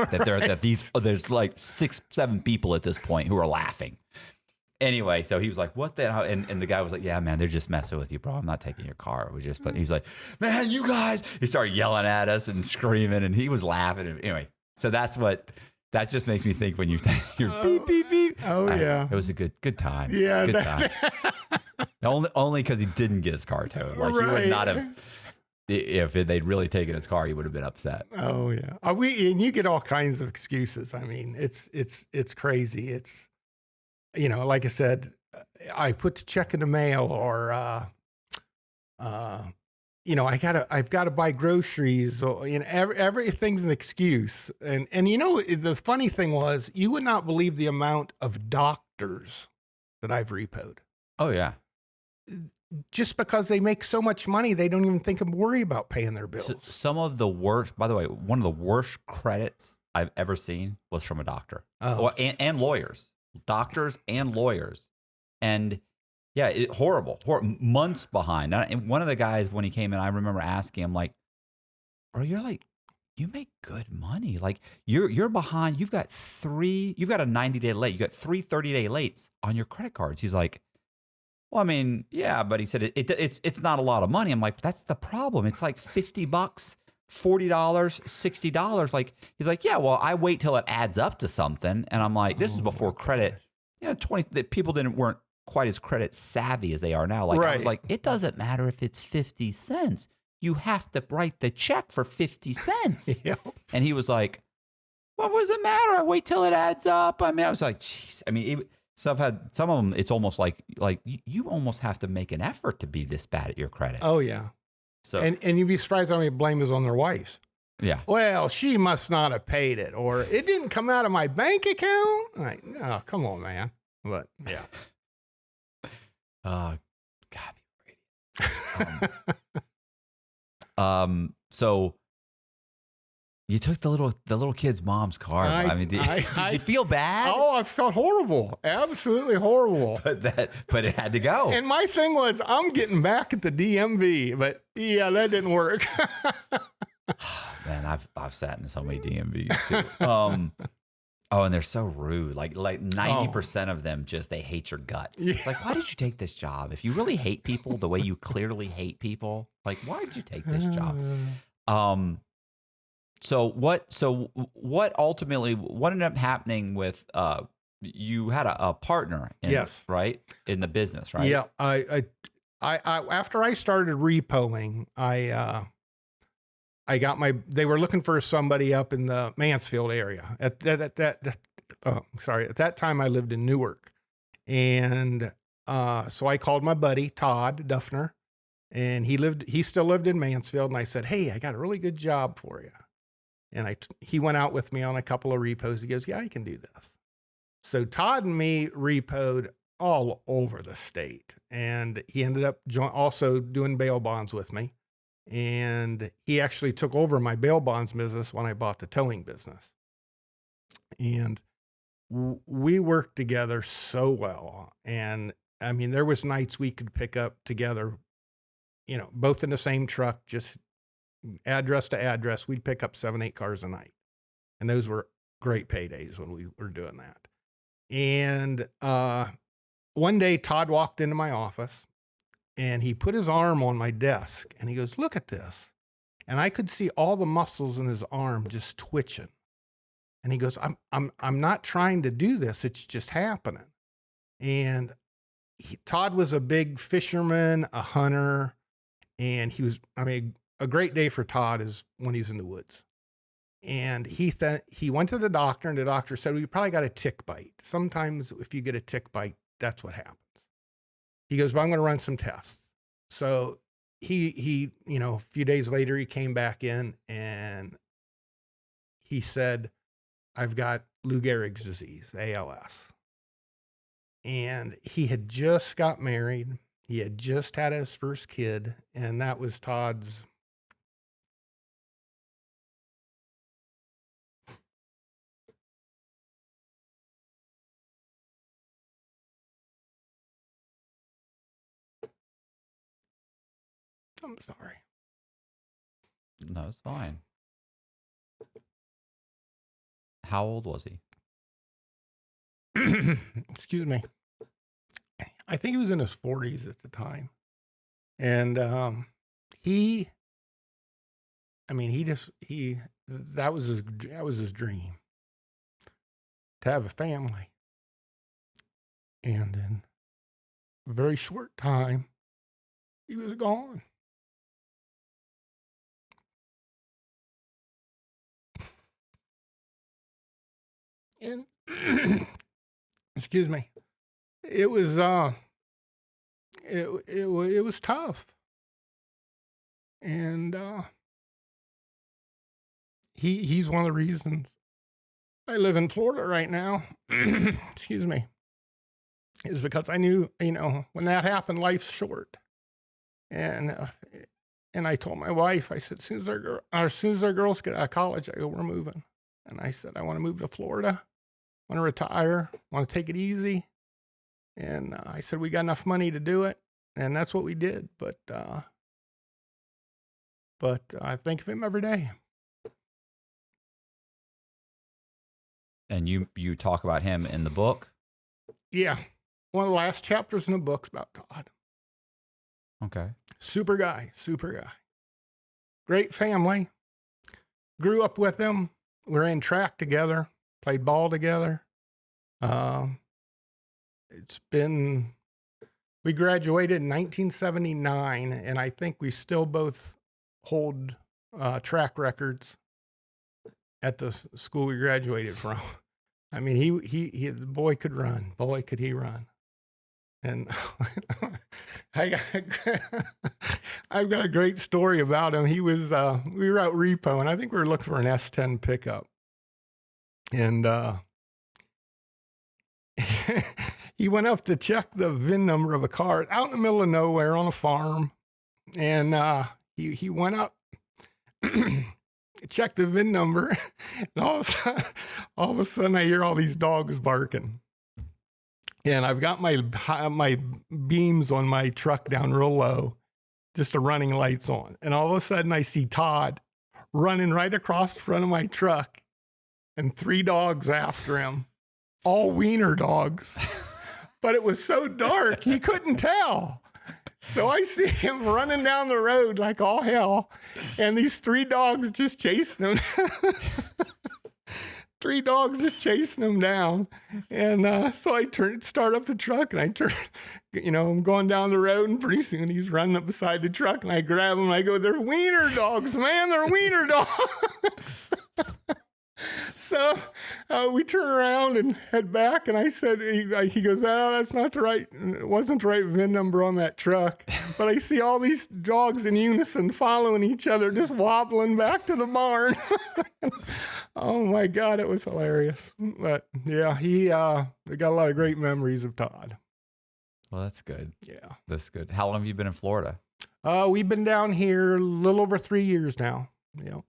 There's like 6, 7 people at this point who are laughing. Anyway, so he was like, what the hell? And the guy was like, yeah, man, they're just messing with you, bro. I'm not taking your car. But he's like, man, you guys. He started yelling at us and screaming, and he was laughing. Anyway, so that just makes me think when you're beep, beep, beep. Oh, yeah. It was a good time. Yeah. Good time. Only because he didn't get his car towed. Like, he would not have, if they'd really taken his car, he would have been upset. Oh, yeah. And you get all kinds of excuses. I mean, it's crazy. like I said, I put the check in the mail, or I've got to buy groceries. Or, everything's an excuse. And the funny thing was, you would not believe the amount of doctors that I've repoed. Oh yeah. Just because they make so much money, they don't even think of worry about paying their bills. Some of the worst, by the way, one of the worst credits I've ever seen was from a doctor. Oh. And lawyers, doctors and lawyers. And yeah, horrible, months behind. And one of the guys, when he came in, I remember asking him, like, bro, you make good money. Like you're behind. You've got a 90-day late. You got 3 30-day lates on your credit cards. He's like, well, I mean, yeah, but he said it's not a lot of money. I'm like, that's the problem. It's like $50, $40, $60. Like he's like, yeah, well, I wait till it adds up to something. And I'm like, this is before credit. Yeah, 20. People weren't quite as credit savvy as they are now. Like I was like, it doesn't matter if it's 50 cents. You have to write the check for 50 cents. Yep. And he was like, what does it matter? I wait till it adds up. I mean, I was like, jeez. I mean, so I've had some of them. It's almost like you almost have to make an effort to be this bad at your credit. Oh yeah. So and you'd be surprised how many blame is on their wives. Yeah. Well, she must not have paid it, or it didn't come out of my bank account. Like, oh, come on, man. But yeah. God, so you took the little kid's mom's car. I mean, did you feel bad? Oh, I felt horrible. Absolutely horrible. But it had to go. And my thing was, I'm getting back at the DMV, but yeah, that didn't work. Man, I've sat in so many DMVs too. Oh, and they're so rude. Like 90% of them they hate your guts. Yeah. It's like, why did you take this job? If you really hate people the way you clearly hate people, like, why did you take this job? So what ultimately, what ended up happening with, you had a partner yes. Right? In the business, right? Yeah. I after I started repoing, they were looking for somebody up in the Mansfield area. At that time I lived in Newark. And so I called my buddy, Todd Duffner, and he still lived in Mansfield. And I said, hey, I got a really good job for you. And he went out with me on a couple of repos. He goes, yeah, I can do this. So Todd and me repoed all over the state. And he ended up also doing bail bonds with me. And he actually took over my bail bonds business when I bought the towing business. And we worked together so well. And I mean, there was nights we could pick up together, both in the same truck, just address to address. We'd pick up 7, 8 cars a night. And those were great paydays when we were doing that. And one day Todd walked into my office. And he put his arm on my desk and he goes, look at this. And I could see all the muscles in his arm just twitching. And he goes, I'm not trying to do this. It's just happening. And Todd was a big fisherman, a hunter. And a great day for Todd is when he's in the woods. And he went to the doctor and the doctor said, well, you probably got a tick bite. Sometimes if you get a tick bite, that's what happens. He goes, well, I'm going to run some tests. So he, a few days later, he came back in and he said, I've got Lou Gehrig's disease, ALS. And he had just got married. He had just had his first kid. And that was Todd's. I'm sorry. No, it's fine. How old was he? Excuse me. I think he was in his 40s at the time. And that was his dream, to have a family. And in a very short time, he was gone. And excuse me. it was it was tough, and he's one of the reasons I live in Florida right now. Excuse me, is because I knew, when that happened, life's short, and I told my wife, I said, as soon as our girls get out of college, I go, we're moving, and I said, I want to move to Florida, want to retire, want to take it easy. And I said, we got enough money to do it. And that's what we did. But I think of him every day. And you talk about him in the book? Yeah. One of the last chapters in the book's about Todd. Okay. Super guy. Great family. Grew up with him. We were in track together. Played ball together. We graduated in 1979, and I think we still both hold track records at the school we graduated from. I mean, he the boy could run. Boy, could he run. And I've got a great story about him. He was, we were out repoing. I think we were looking for an S10 pickup. And he went up to check the VIN number of a car out in the middle of nowhere on a farm. And he went up, checked the VIN number, and all of a sudden I hear all these dogs barking. And I've got my beams on my truck down real low, just the running lights on. And all of a sudden I see Todd running right across the front of my truck and 3 dogs after him, all wiener dogs. But it was so dark, he couldn't tell. So I see him running down the road like all hell, and these 3 dogs just chasing him. 3 dogs just chasing him down. And so I start up the truck, and I turn, I'm going down the road, and pretty soon he's running up beside the truck, and I grab him, and I go, they're wiener dogs, man, they're wiener dogs. So we turn around and head back, and I said, he goes, that's not it wasn't the right VIN number on that truck. But I see all these dogs in unison following each other, just wobbling back to the barn. Oh my God, it was hilarious. But yeah, we got a lot of great memories of Todd. Well, that's good. Yeah. That's good. How long have you been in Florida? We've been down here a little over 3 years now. Yeah.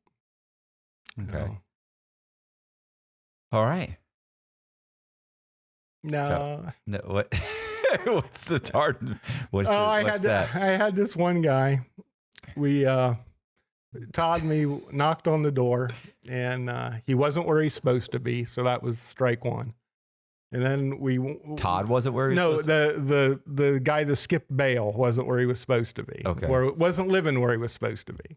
Okay. All right. No. No, what? What's the Todd? I had this one guy. Todd and me knocked on the door, and he wasn't where he's supposed to be, so that was strike one. And then Todd wasn't where he was supposed to be? No, the guy that skipped bail wasn't where he was supposed to be. Okay. Or wasn't living where he was supposed to be.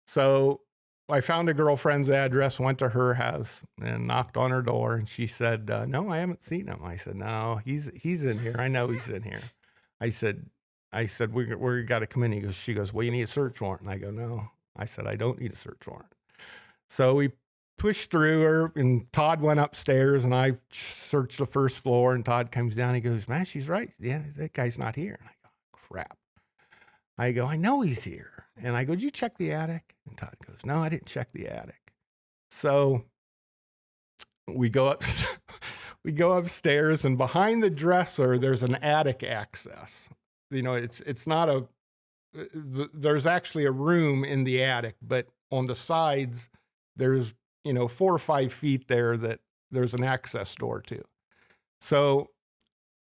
So I found a girlfriend's address, went to her house, and knocked on her door, and she said, no, I haven't seen him. I said, no, he's in here. I know he's in here. I said, we got to come in. She goes, well, you need a search warrant. And I go, no. I said, I don't need a search warrant. So we pushed through her, and Todd went upstairs, and I searched the first floor, and Todd comes down. He goes, man, she's right. Yeah, that guy's not here. And I go, crap. I go, I know he's here. And I go, did you check the attic? And Todd goes, no, I didn't check the attic. So we go upstairs, and behind the dresser, there's an attic access. It's not there's actually a room in the attic, but on the sides, there's, 4 or 5 feet there that there's an access door to. So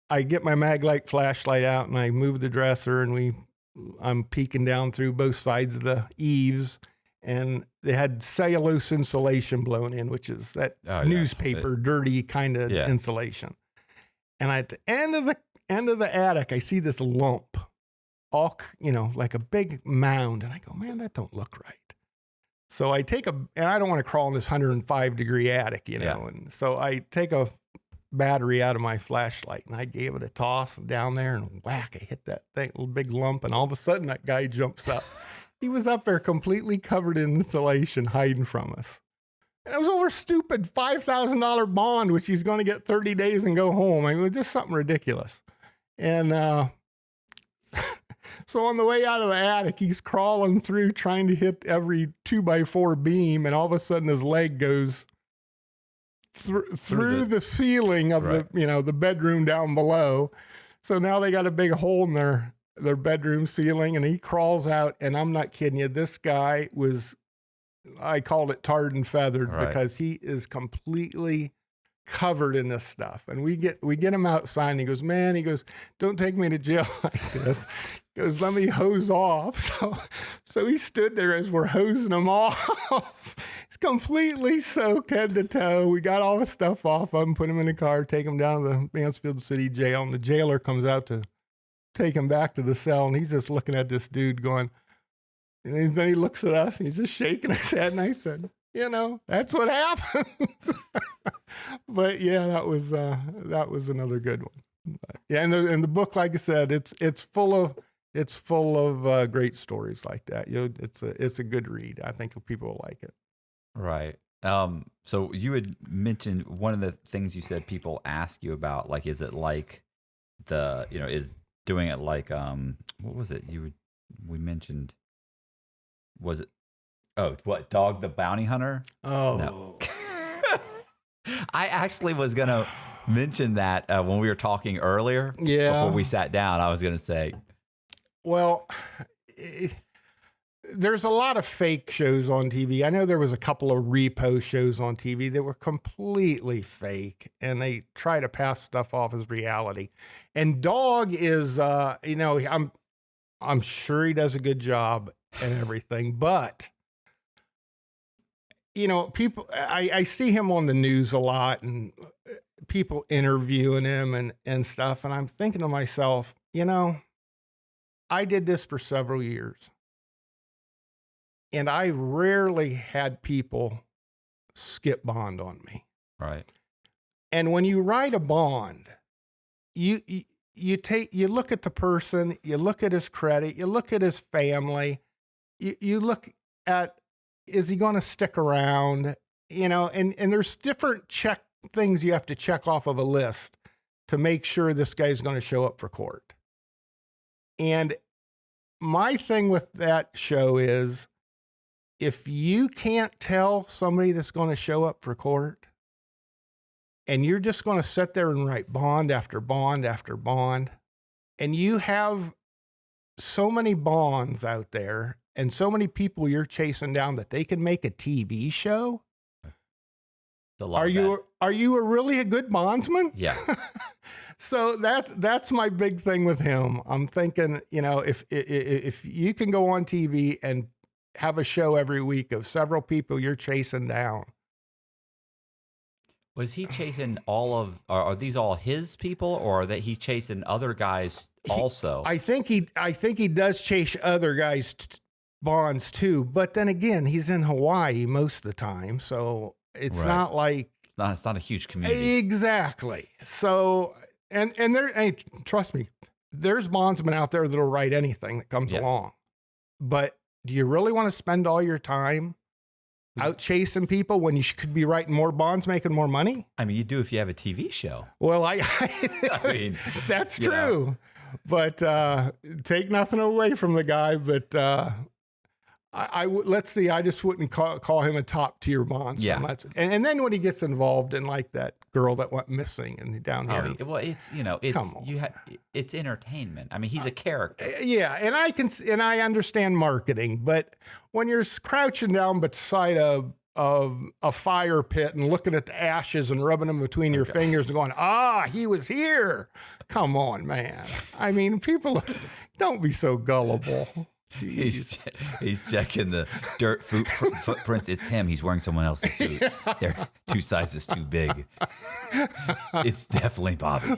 I get my Maglite flashlight out, and I move the dresser, and I'm peeking down through both sides of the eaves, and they had cellulose insulation blown in, which is that newspaper, dirty kind of insulation. And at the end of the attic, I see this lump, all, like a big mound. And I go, man, that don't look right. So I and I don't want to crawl in this 105-degree attic, and so I take a battery out of my flashlight, and I gave it a toss down there, and whack, I hit that thing, little big lump, and all of a sudden that guy jumps up. He was up there completely covered in insulation, hiding from us. And it was over a stupid $5,000 bond, which he's going to get 30 days and go home. I mean, it was just something ridiculous. And so on the way out of the attic, he's crawling through trying to hit every 2x4 beam, and all of a sudden his leg goes through the ceiling of the bedroom down below. So now they got a big hole in their bedroom ceiling, and he crawls out, and I'm not kidding you. This guy was, I called it tarred and feathered because he is completely covered in this stuff. And we get him outside, and he goes, man, don't take me to jail like this. He goes, let me hose off. So he stood there as we're hosing him off. He's completely soaked head to toe. We got all the stuff off of him, put him in the car, take him down to the Mansfield City Jail, and the jailer comes out to take him back to the cell, and he's just looking at this dude going, and then he looks at us, and he's just shaking his head, and I said, that's what happens. But yeah, that was another good one. But, yeah, and the book, like I said, it's full of great stories like that. It's a good read. I think people will like it. Right. So you had mentioned one of the things you said people ask you about, like, is it like is doing it like what was it we mentioned? Was it Dog the Bounty Hunter? Oh no. I actually was gonna mention that when we were talking earlier. Yeah. Before we sat down, I was gonna say, well, there's a lot of fake shows on TV. I know there was a couple of repo shows on TV that were completely fake, and they try to pass stuff off as reality. And Dog is, I'm sure he does a good job and everything, but people, I see him on the news a lot, and people interviewing him and stuff. And I'm thinking to myself, I did this for several years, and I rarely had people skip bond on me. Right. And when you write a bond, you look at the person, you look at his credit, you look at his family, you look at, is he going to stick around? And there's different things you have to check off of a list to make sure this guy's going to show up for court. And my thing with that show is, if you can't tell somebody that's going to show up for court, and you're just going to sit there and write bond after bond after bond, and you have so many bonds out there and so many people you're chasing down that they can make a TV show, are you really a good bondsman? Yeah. So that's my big thing with him. I'm thinking, if you can go on TV and have a show every week of several people you're chasing down. Was he chasing are these all his people, or that he chasing other guys also? I think he does chase other guys' bonds too, but then again, he's in Hawaii most of the time, so it's not like it's not a huge community. Exactly. So and trust me, there's bondsmen out there that'll write anything that comes along. But do you really want to spend all your time out chasing people when you could be writing more bonds, making more money? I mean, you do if you have a TV show. Well, I mean, that's true. But take nothing away from the guy. But let's see. I just wouldn't call him a top tier bondsman. Yeah. And then when he gets involved in like that girl that went missing and down here. Well, it's it's entertainment. I mean, he's a character. Yeah, and I understand marketing, but when you're crouching down beside a fire pit and looking at the ashes and rubbing them between your fingers and going, he was here. Come on, man. I mean, people don't be so gullible. He's checking the dirt footprints. It's him. He's wearing someone else's boots. Yeah. They're 2 sizes too big. It's definitely Bobby.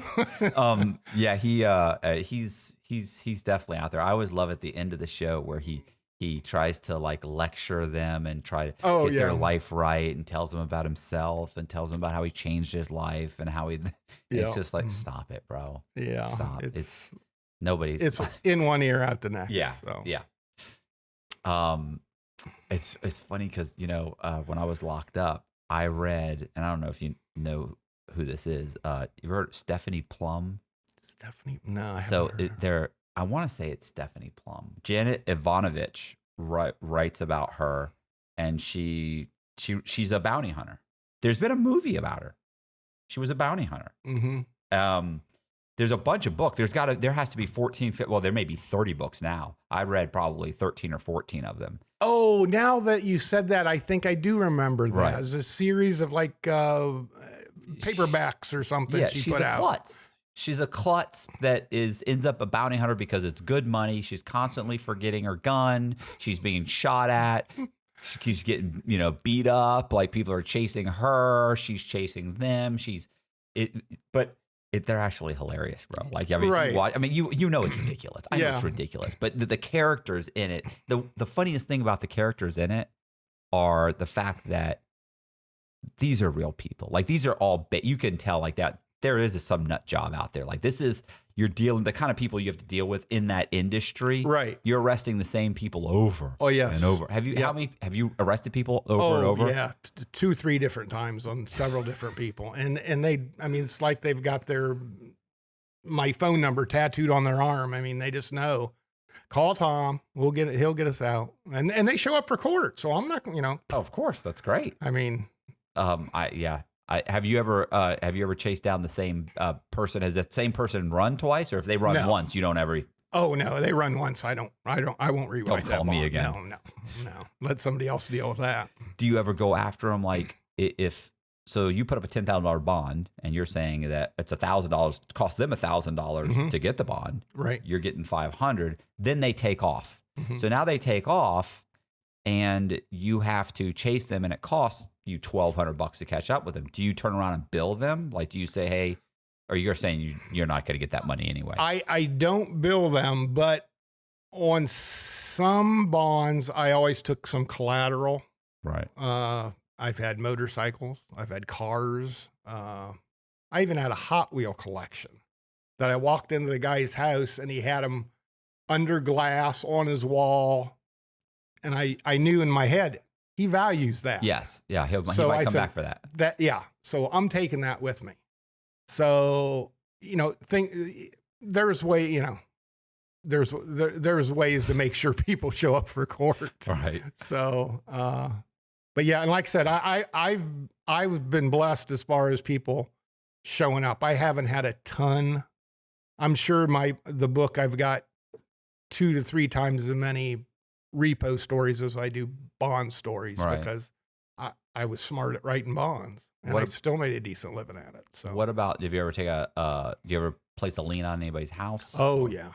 He's definitely out there. I always love at the end of the show where he tries to like lecture them and try to get their life right, and tells them about himself and tells them about how he changed his life and how it's just like, stop it, bro. Yeah. Stop. It's in one ear, out the next. Yeah. So. Yeah. It's funny because, when I was locked up, I read, and I don't know if you know who this is. You've heard of Stephanie Plum? Stephanie? No, I So haven't heard. I want to say it's Stephanie Plum. Janet Ivanovich writes about her, and she's a bounty hunter. There's been a movie about her. She was a bounty hunter. Mm-hmm. There's a bunch of books. There has to be 14, well, there may be 30 books now. I read probably 13 or 14 of them. Oh, now that you said that, I think I do remember that. Right. As a series of like paperbacks or something Yeah, she she's put a out. klutz. She's a klutz that ends up a bounty hunter because it's good money. She's constantly forgetting her gun. She's being shot at. She keeps getting, beat up. Like people are chasing her. She's chasing them. They're actually hilarious, bro. Like, I mean, Right. if you watch, I mean, you know it's ridiculous. I know Yeah. it's ridiculous, but the characters in it, the funniest thing about the characters in it are the fact that these are real people. Like, these are all, you can tell like that there is some nut job out there. Like, this is, you're dealing, the kind of people you have to deal with in that industry. Right. You're arresting the same people over Oh, yes. and over. Have you, Yep. have you arrested people over and over? Yeah, 2, 3 different times on several different people, and they, I mean, it's like they've got my phone number tattooed on their arm. I mean, they just know. Call Tom. He'll get us out, and they show up for court. So I'm not, Oh, of course, that's great. I mean, have you ever chased down the same person? Has that same person run twice, or if they run No. once, you don't ever? oh no, they run once. I won't rewrite Don't that call me bond. again. No. Let somebody else deal with that. Do you ever go after them? Like, if so, you put up a $10,000 bond, and you're saying that it's $1,000, cost them $1,000 to get the bond. Right. You're getting $500. Then they take off. Mhm. So now they take off, and you have to chase them, and it costs you $1,200 to catch up with them. Do you turn around and bill them? Like, do you say, hey, or you're saying you're not going to get that money anyway? I don't bill them, but on some bonds, I always took some collateral. Right. I've had motorcycles. I've had cars. I even had a Hot Wheel collection that I walked into the guy's house, and he had them under glass on his wall. And I knew in my head, he values that. Yes. Yeah. He So might I come said, back for that. Yeah. So I'm taking that with me. So, there's ways to make sure people show up for court. Right. So, but yeah, and like I said, I've been blessed as far as people showing up. I haven't had a ton. I'm sure the book, I've got 2 to 3 times as many repo stories as I do bond stories, Right. because I was smart at writing bonds, and I still made a decent living at it. So What about, did you ever do you ever place a lien on anybody's house? Oh yeah.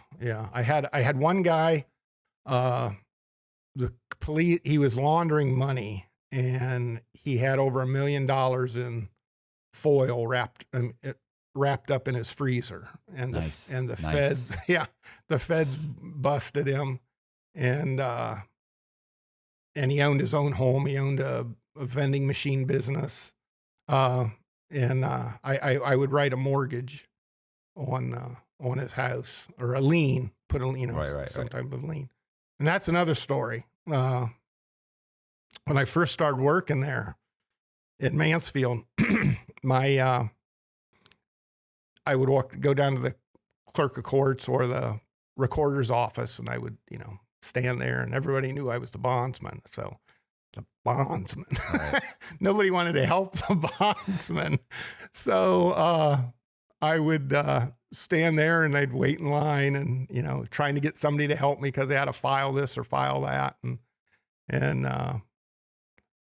I had one guy, the police, he was laundering money, and he had over $1 million in foil wrapped up in his freezer, and Nice. the Nice. feds, the feds busted him, and he owned his own home. He owned a vending machine business, and I would write a mortgage on his house, or a lien, put a some type of lien. And that's another story. When I first started working there at Mansfield, I would go down to the clerk of courts or the recorder's office, and I would, stand there, and everybody knew I was the bondsman. So the bondsman, Right. Nobody wanted to help the bondsman. So, I would stand there, and I'd wait in line, and trying to get somebody to help me because they had to file this or file that, and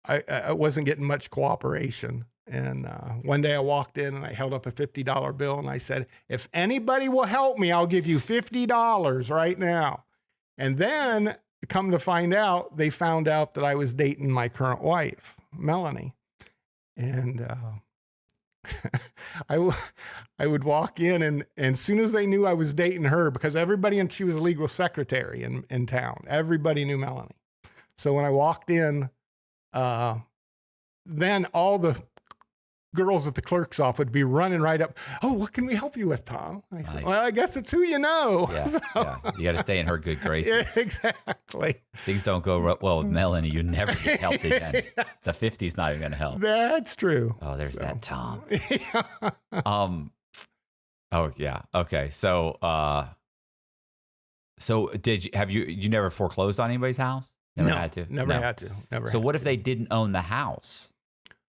I wasn't getting much cooperation. And one day I walked in, and I held up a $50 bill, and I said, "If anybody will help me, I'll give you $50 right now." And then, come to find out, they found out that I was dating my current wife, Melanie, and I would walk in, and as soon as they knew I was dating her, because she was a legal secretary in town, everybody knew Melanie. So when I walked in, then all the girls at the clerk's office would be running right up. Oh, what can we help you with, Tom? I said, Nice. well, I guess it's who you know. Yeah, So- yeah. You got to stay in her good graces. Yeah, exactly. Things don't go well with Melanie. You never get helped again. The 50's not even going to help. That's true. Oh, there's that Tom. Yeah. Oh yeah. Okay. So have you never foreclosed on anybody's house? Never No, had to. Never No. had to. Never. So had what to. if they didn't own the house?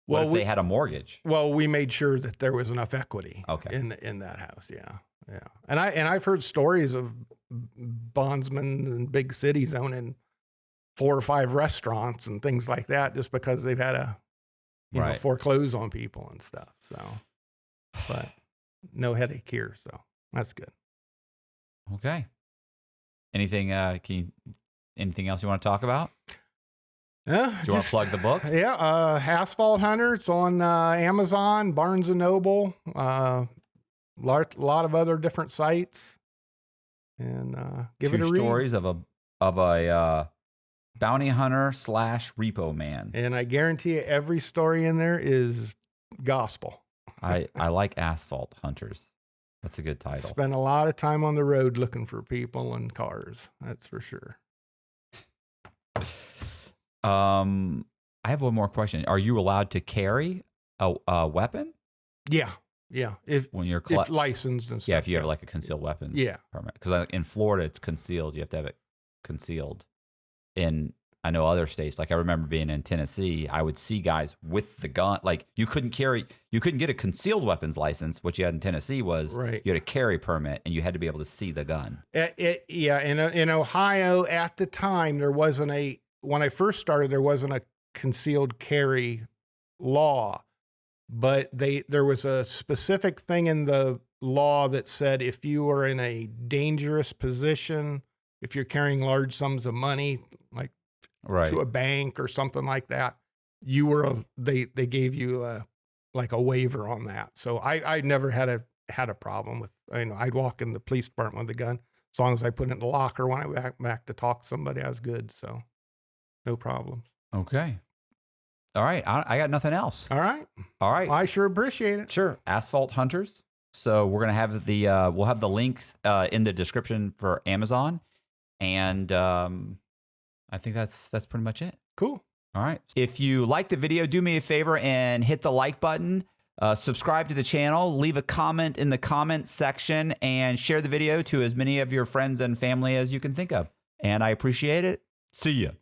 What Well, if they had a mortgage? Well, we made sure that there was enough equity. Okay. In that house. Yeah. Yeah. And I've heard stories of bondsmen in big cities owning 4 or 5 restaurants and things like that just because they've had to Right. foreclose on people and stuff. So, but no headache here. So that's good. Okay. Anything anything else you want to talk about? Yeah. Do you want to plug the book? Yeah. Asphalt Hunter. It's on Amazon, Barnes and Noble, lot of other different sites. And give Two it a read. stories of a bounty hunter / repo man. And I guarantee you every story in there is gospel. I like Asphalt Hunters. That's a good title. Spend a lot of time on the road looking for people and cars. That's for sure. I have one more question. Are you allowed to carry a weapon Yeah. Yeah. If when you're if licensed and stuff. yeah, if you have like a concealed weapons Yeah. permit? Because in Florida it's concealed. You have to have it concealed. In I know other states, like I remember being in Tennessee, I would see guys with the gun. Like you couldn't get a concealed weapons license. What you had in Tennessee was Right. you had a carry permit and you had to be able to see the gun. Yeah. In Ohio at the time, when I first started, there wasn't a concealed carry law, but there was a specific thing in the law that said if you were in a dangerous position, if you're carrying large sums of money, like Right. to a bank or something like that, they gave you like a waiver on that. So I never had a problem with, I'd walk in the police department with a gun as long as I put it in the locker when I went back to talk to somebody. I was good. So no problems. Okay. All right. I got nothing else. All right. All right. I sure appreciate it. Sure. Asphalt Hunters. So we're gonna have we'll have the links in the description for Amazon, and I think that's pretty much it. Cool. All right. If you like the video, do me a favor and hit the like button. Subscribe to the channel. Leave a comment in the comment section and share the video to as many of your friends and family as you can think of. And I appreciate it. See ya.